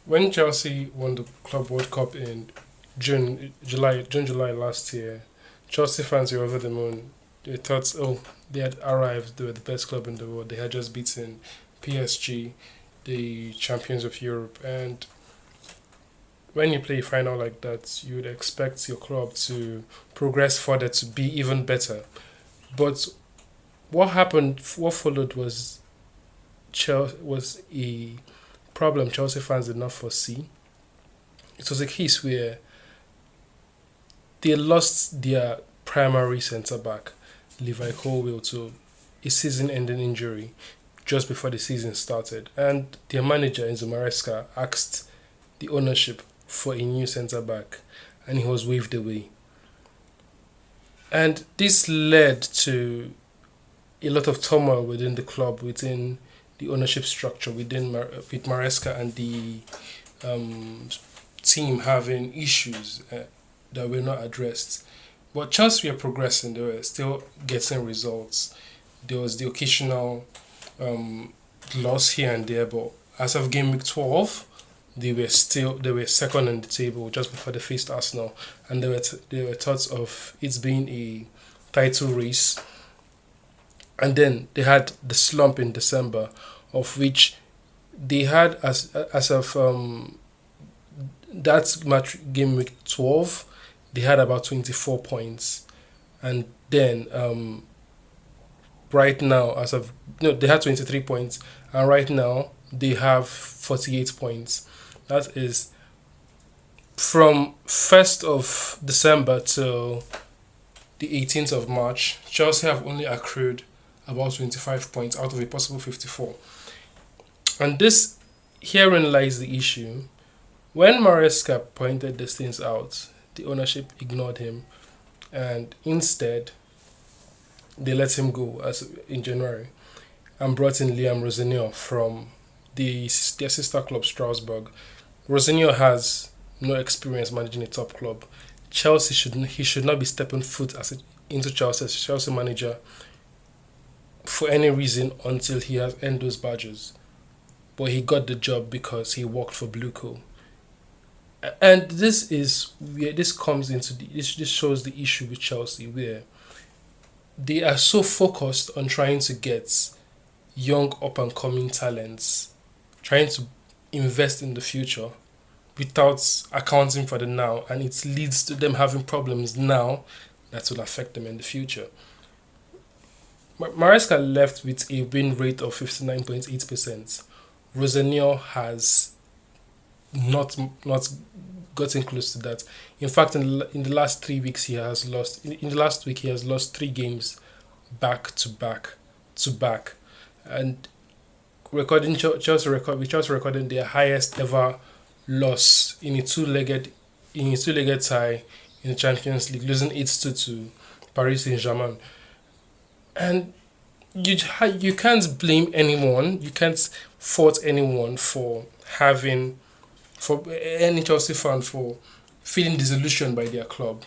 When Chelsea won the Club World Cup in July last year, Chelsea fans were over the moon. They thought, oh, they had arrived. They were the best club in the world. They had just beaten PSG, the champions of Europe. And when you play a final like that, you would expect your club to progress further to be even better. But what happened? What followed was a problem Chelsea fans did not foresee. It was a case where they lost their primary centre back, Levi Colwill, to a season ending injury just before the season started. And their manager, Enzo Maresca, asked the ownership for a new centre back, and he was waved away. And this led to a lot of turmoil within the club, within the ownership structure, with Maresca and the um, team having issues that were not addressed. But Chelsea were progressing; they were still getting results. There was the occasional um, loss here and there, but as of game week 12, they were second on the table just before they faced Arsenal, and there were thoughts of it being a title race. And then they had the slump in December, of which they had as of that match game week 12, they had about 24 points, and then right now, as of no, they had 23 points, and right now they have 48 points. That is from 1st of December till the 18th of March. Chelsea have only accrued about 25 points out of a possible 54. And this herein lies the issue. When Maresca pointed these things out, the ownership ignored him, and instead they let him go as in January and brought in Liam Rosenior from their sister club Strasbourg. Rosenior has no experience managing a top club. He should not be stepping foot into Chelsea as Chelsea manager for any reason until he has earned those badges. But he got the job because he worked for Blueco. And this is where this comes into this shows the issue with Chelsea, where they are so focused on trying to get young up and coming talents, trying to invest in the future without accounting for the now, and it leads to them having problems now that will affect them in the future. Maresca left with a win rate of 59.8%. Rosenior has not gotten close to that. In fact, in the last 3 weeks, he has lost. In the last week, he has lost 3 games back to back to back, and Chelsea recording their highest ever loss in a two-legged tie in the Champions League, losing 8-2 to Paris Saint-Germain. And you can't blame anyone. You can't fault anyone for having for any Chelsea fan for feeling disillusioned by their club,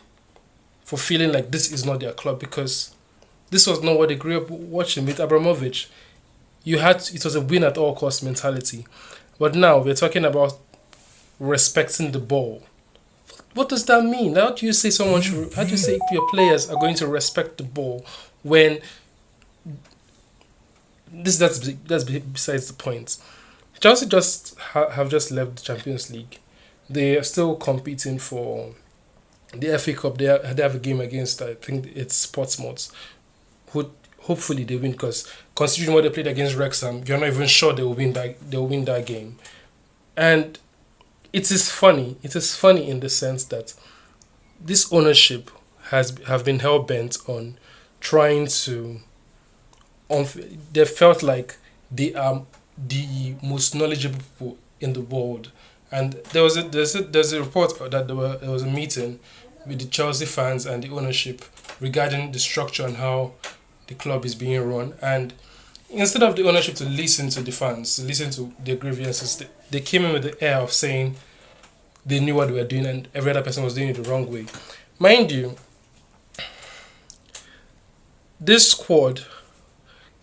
for feeling like this is not their club, because this was not what they grew up watching with Abramovich. It was a win at all cost mentality, but now we're talking about respecting the ball. What does that mean? How do you say someone should? How do you say your players are going to respect the ball when that's besides the point? Chelsea have just left the Champions League. They are still competing for the FA Cup. They have a game against, I think it's Portsmouth, who hopefully they win, because considering what they played against Wrexham, you're not even sure they will win that game. And it is funny. It is funny in the sense that this ownership has have been hell bent on trying to. They felt like they are the most knowledgeable people in the world, and there's a report that there was a meeting with the Chelsea fans and the ownership regarding the structure and how the club is being run. And instead of the ownership to listen to the fans, to listen to their grievances, they came in with the air of saying they knew what they were doing and every other person was doing it the wrong way. Mind you, this squad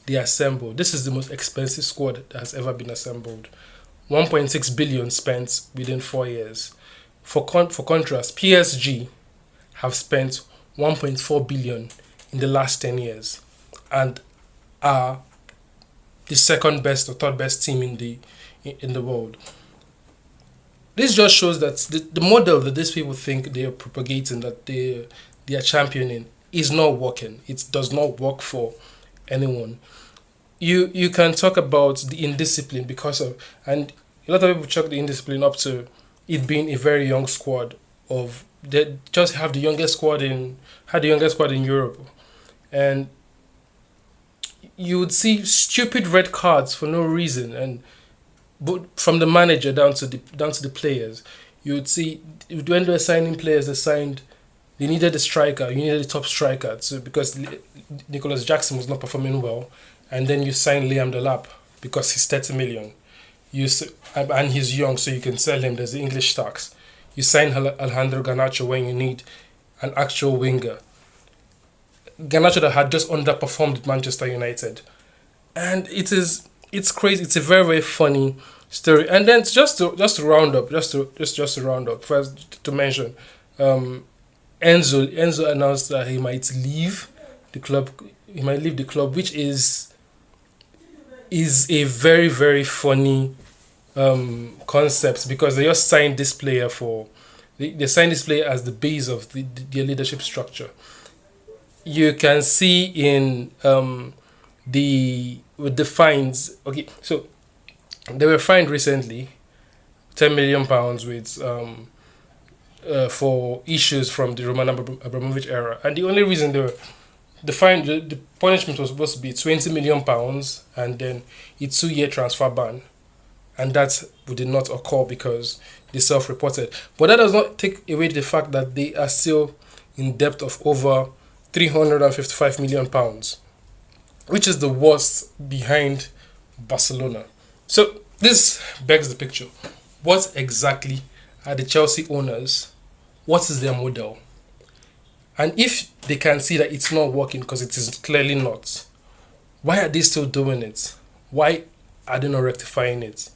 they assembled, this is the most expensive squad that has ever been assembled. 1.6 billion spent within 4 years. For contrast, PSG have spent 1.4 billion in the last 10 years and are the second best or third best team in the world. This just shows that the model that these people think they are propagating, that they are championing, is not working. It does not work for anyone. You can talk about the indiscipline and a lot of people chalk the indiscipline up to it being a very young squad. They just have the youngest squad in Europe, and you would see stupid red cards for no reason, and but from the manager down to the players. You would see when they were signing players, they needed a striker, you needed a top striker, because Nicholas Jackson was not performing well, and then you sign Liam Delap because he's 30 million. And he's young, so you can sell him. There's the English tax. You sign Alejandro Garnacho when you need an actual winger. Garnacho that had just underperformed at Manchester United, and it's crazy. It's a very, very funny story. And then just to round up, first to mention, Enzo announced that he might leave the club. Which is a very, very funny concept, because they just signed this player they signed this player as the base of their leadership structure. You can see in with the fines. Okay, so they were fined recently, £10 million with for issues from the Roman Abramovich era, and the only reason the punishment was supposed to be £20 million and then a 2-year transfer ban, and that did not occur because they self-reported. But that does not take away the fact that they are still in debt of over £355 million, which is the worst behind Barcelona. So this begs the picture: what exactly are the Chelsea owners? What is their model? And if they can see that it's not working, because it is clearly not, why are they still doing it? Why are they not rectifying it?